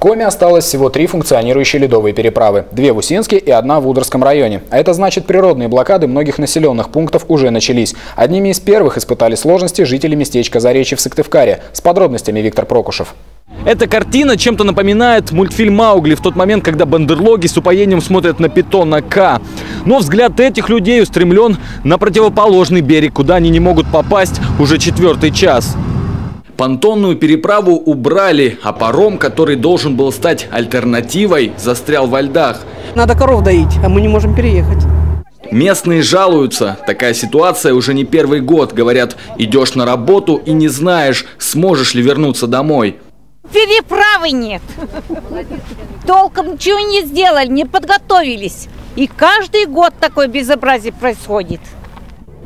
Коми осталось всего 3 функционирующие ледовые переправы. 2 в Усинске и 1 в Удорском районе. А это значит, природные блокады многих населенных пунктов уже начались. Одними из первых испытали сложности жители местечка Заречье в Сыктывкаре. С подробностями Виктор Прокушев. Эта картина чем-то напоминает мультфильм «Маугли» в тот момент, когда бандерлоги с упоением смотрят на питона К. Но взгляд этих людей устремлен на противоположный берег, куда они не могут попасть уже 4-й час. Понтонную переправу убрали, а паром, который должен был стать альтернативой, застрял во льдах. Надо коров доить, а мы не можем переехать. Местные жалуются. Такая ситуация уже не 1-й год. Говорят, идешь на работу и не знаешь, сможешь ли вернуться домой. Переправы нет. Толком ничего не сделали, не подготовились. И каждый год такое безобразие происходит.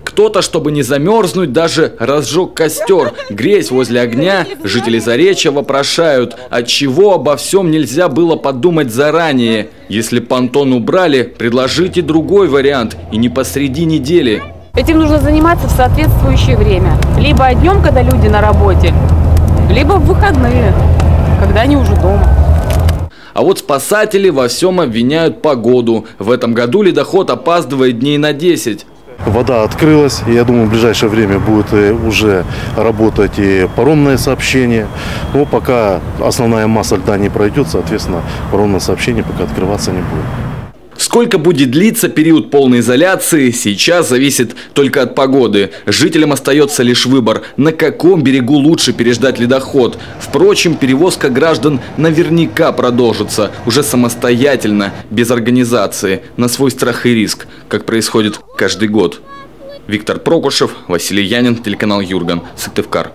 Кто-то, чтобы не замерзнуть, даже разжег костер. Греясь возле огня, жители Заречья вопрошают, отчего обо всем нельзя было подумать заранее. Если понтон убрали, предложите другой вариант, и не посреди недели. Этим нужно заниматься в соответствующее время. Либо днем, когда люди на работе, либо в выходные, когда они уже дома. А вот спасатели во всем обвиняют погоду. В этом году ледоход опаздывает дней на 10. Вода открылась, и я думаю, в ближайшее время будет уже работать и паромное сообщение. Но пока основная масса льда не пройдет, соответственно, паромное сообщение пока открываться не будет. Сколько будет длиться период полной изоляции, сейчас зависит только от погоды. Жителям остается лишь выбор, на каком берегу лучше переждать ледоход. Впрочем, перевозка граждан наверняка продолжится, уже самостоятельно, без организации, на свой страх и риск, как происходит каждый год. Виктор Прокушев, Василий Янин, телеканал Юрган, Сыктывкар.